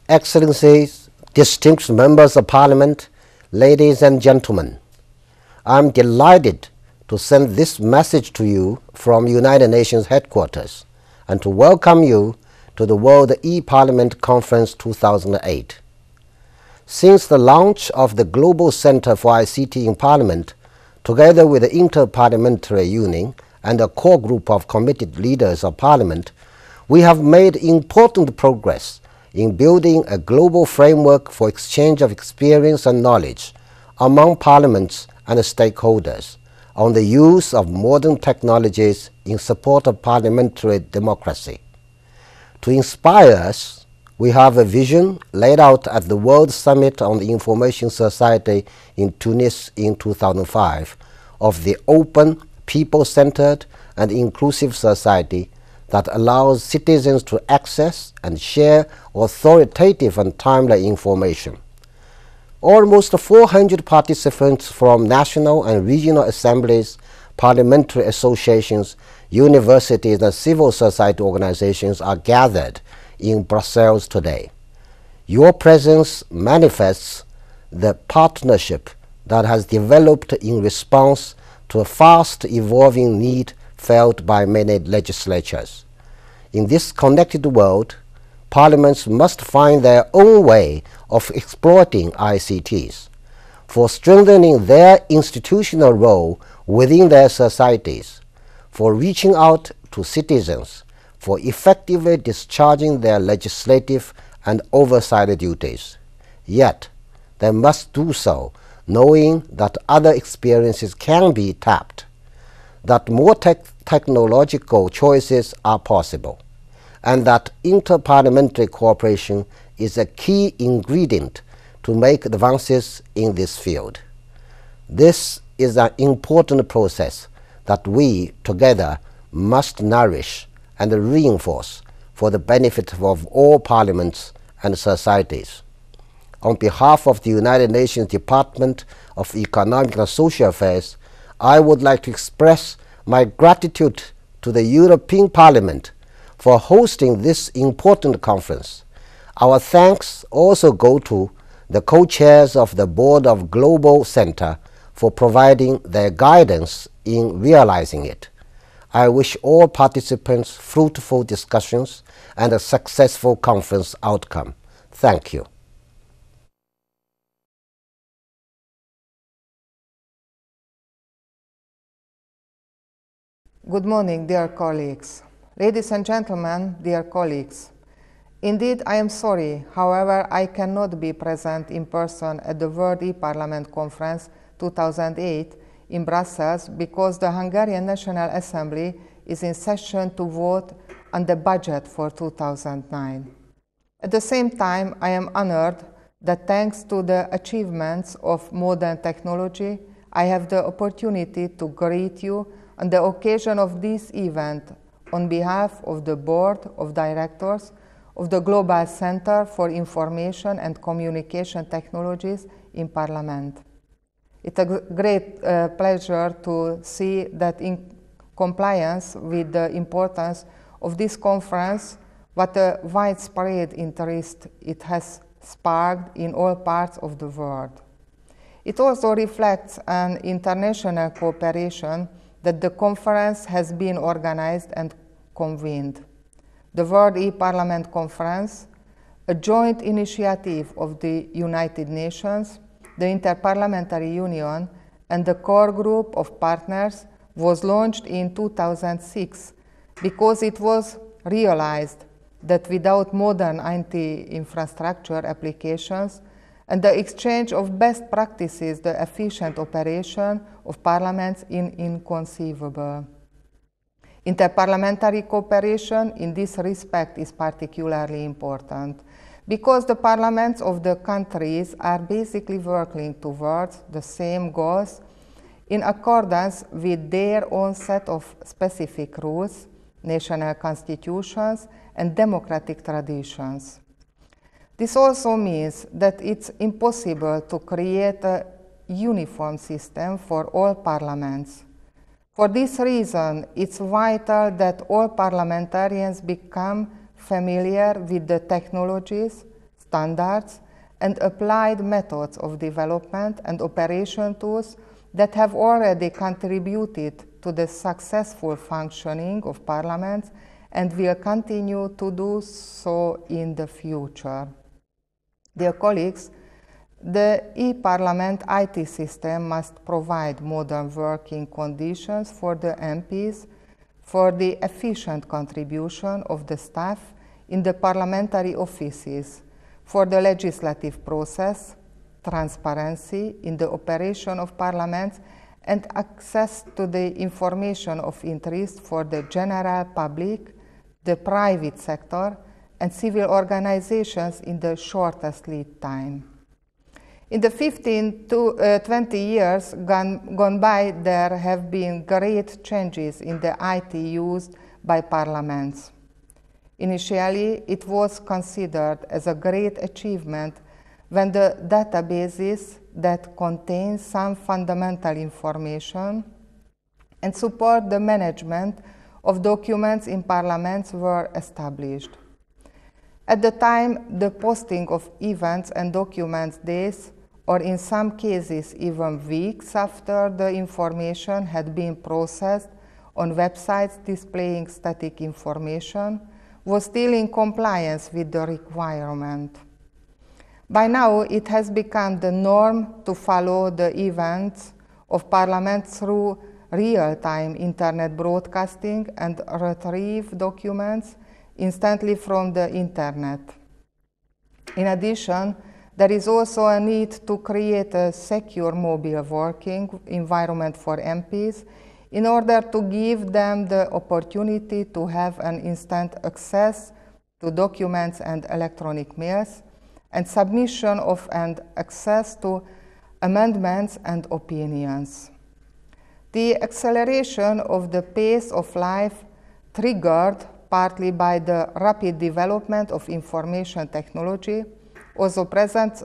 Excellencies, distinguished members of Parliament, ladies and gentlemen, I am delighted to send this message to you from United Nations headquarters and to welcome you to the World e-Parliament Conference 2008. Since the launch of the Global Center for ICT in Parliament, together with the Inter-Parliamentary Union and a core group of committed leaders of Parliament, we have made important progress in building a global framework for exchange of experience and knowledge among parliaments and stakeholders on the use of modern technologies in support of parliamentary democracy. To inspire us, we have a vision laid out at the World Summit on the Information Society in Tunis in 2005 of the open, people-centered and inclusive society that allows citizens to access and share authoritative and timely information. Almost 400 participants from national and regional assemblies, parliamentary associations, universities and civil society organizations are gathered in Brussels today. Your presence manifests the partnership that has developed in response to a fast-evolving need felt by many legislatures. In this connected world, parliaments must find their own way of exploiting ICTs for strengthening their institutional role within their societies, for reaching out to citizens, for effectively discharging their legislative and oversight duties. Yet, they must do so knowing that other experiences can be tapped, that more technological choices are possible, and that interparliamentary cooperation is a key ingredient to make advances in this field. This is an important process that we together must nourish and reinforce for the benefit of all parliaments and societies. On behalf of the United Nations Department of Economic and Social Affairs, I would like to express my gratitude to the European Parliament for hosting this important conference. Our thanks also go to the co-chairs of the Board of Global Center for providing their guidance in realizing it. I wish all participants fruitful discussions and a successful conference outcome. Thank you. Good morning, dear colleagues. Ladies and gentlemen, dear colleagues. Indeed, I am sorry, however, I cannot be present in person at the World e-Parliament Conference 2008 in Brussels because the Hungarian National Assembly is in session to vote on the budget for 2009. At the same time, I am honored that thanks to the achievements of modern technology, I have the opportunity to greet you on the occasion of this event on behalf of the Board of Directors of the Global Center for Information and Communication Technologies in Parliament. It's a great pleasure to see that in compliance with the importance of this conference, what a widespread interest it has sparked in all parts of the world. It also reflects an international cooperation that the conference has been organized and convened. The World e-Parliament Conference, a joint initiative of the United Nations, the Inter-Parliamentary Union, and the core group of partners, was launched in 2006 because it was realized that without modern IT infrastructure applications and the exchange of best practices, the efficient operation of parliaments is inconceivable. Interparliamentary cooperation in this respect is particularly important because the parliaments of the countries are basically working towards the same goals in accordance with their own set of specific rules, national constitutions, and democratic traditions. This also means that it's impossible to create a uniform system for all parliaments. For this reason, it's vital that all parliamentarians become familiar with the technologies, standards, and applied methods of development and operation tools that have already contributed to the successful functioning of parliaments and will continue to do so in the future. Dear colleagues, the e-Parliament IT system must provide modern working conditions for the MPs for the efficient contribution of the staff in the parliamentary offices, for the legislative process, transparency in the operation of parliaments, and access to the information of interest for the general public, the private sector, and civil organizations in the shortest lead time. In the 15 to 20 years gone by, there have been great changes in the IT used by parliaments. Initially, it was considered as a great achievement when the databases that contain some fundamental information and support the management of documents in parliaments were established. At the time, the posting of events and documents days, or in some cases even weeks after the information had been processed on websites displaying static information, was still in compliance with the requirement. By now, it has become the norm to follow the events of Parliament through real-time internet broadcasting and retrieve documents instantly from the internet. In addition, there is also a need to create a secure mobile working environment for MPs in order to give them the opportunity to have an instant access to documents and electronic mails, and submission of and access to amendments and opinions. The acceleration of the pace of life, triggered partly by the rapid development of information technology, also presents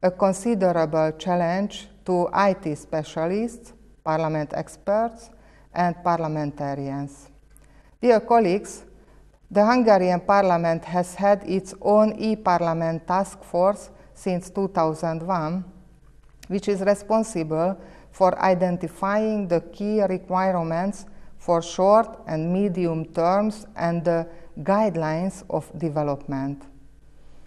a considerable challenge to IT specialists, parliament experts, and parliamentarians. Dear colleagues, the Hungarian Parliament has had its own e-Parliament task force since 2001, which is responsible for identifying the key requirements for short and medium terms and the guidelines of development.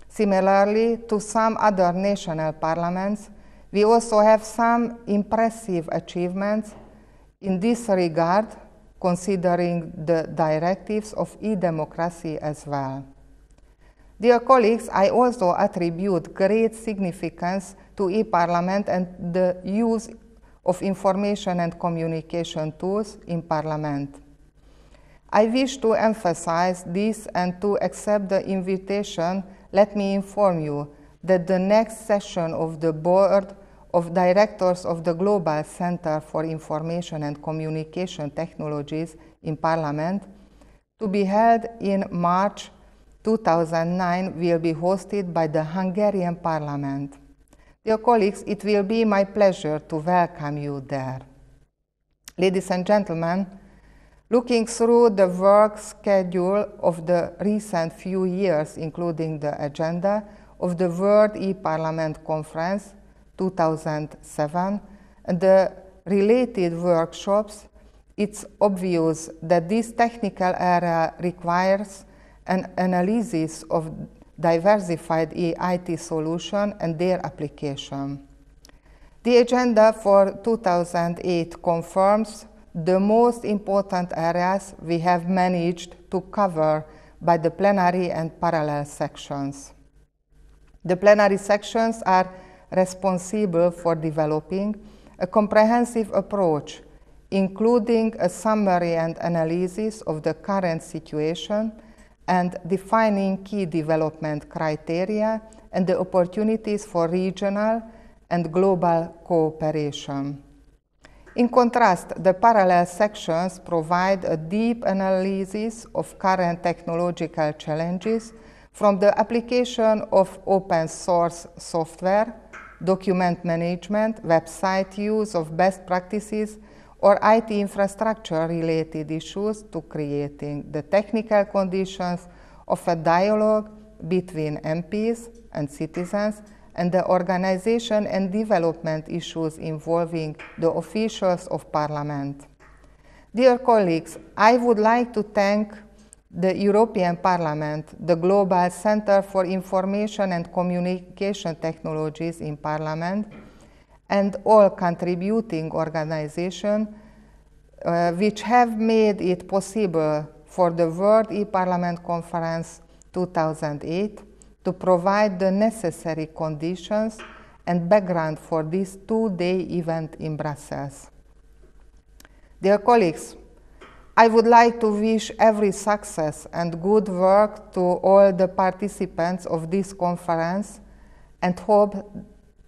Similarly to some other national parliaments, we also have some impressive achievements in this regard, considering the directives of e-democracy as well. Dear colleagues, I also attribute great significance to e-Parliament and the use of information and communication tools in Parliament. I wish to emphasize this, and to accept the invitation, let me inform you that the next session of the Board of Directors of the Global Center for Information and Communication Technologies in Parliament, to be held in March 2009, will be hosted by the Hungarian Parliament. Dear colleagues, it will be my pleasure to welcome you there. Ladies and gentlemen, looking through the work schedule of the recent few years, including the agenda of the World e-Parliament Conference 2007 and the related workshops, it's obvious that this technical area requires an analysis of diversified IT solutions and their application. The agenda for 2008 confirms the most important areas we have managed to cover by the plenary and parallel sections. The plenary sections are responsible for developing a comprehensive approach, including a summary and analysis of the current situation and defining key development criteria and the opportunities for regional and global cooperation. In contrast, the parallel sections provide a deep analysis of current technological challenges, from the application of open source software, document management, website use of best practices, or IT infrastructure-related issues, to creating the technical conditions of a dialogue between MPs and citizens, and the organization and development issues involving the officials of Parliament. Dear colleagues, I would like to thank the European Parliament, the Global Center for Information and Communication Technologies in Parliament, and all contributing organizations which have made it possible for the World e-Parliament Conference 2008 to provide the necessary conditions and background for this two-day event in Brussels. Dear colleagues, I would like to wish every success and good work to all the participants of this conference and hope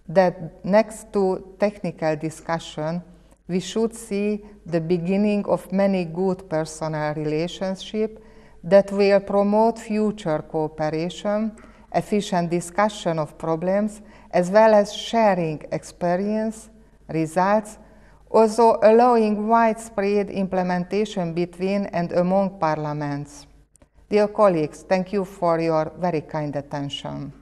that next to technical discussion, we should see the beginning of many good personal relationships that will promote future cooperation, efficient discussion of problems, as well as sharing experience, results, also allowing widespread implementation between and among parliaments. Dear colleagues, thank you for your very kind attention.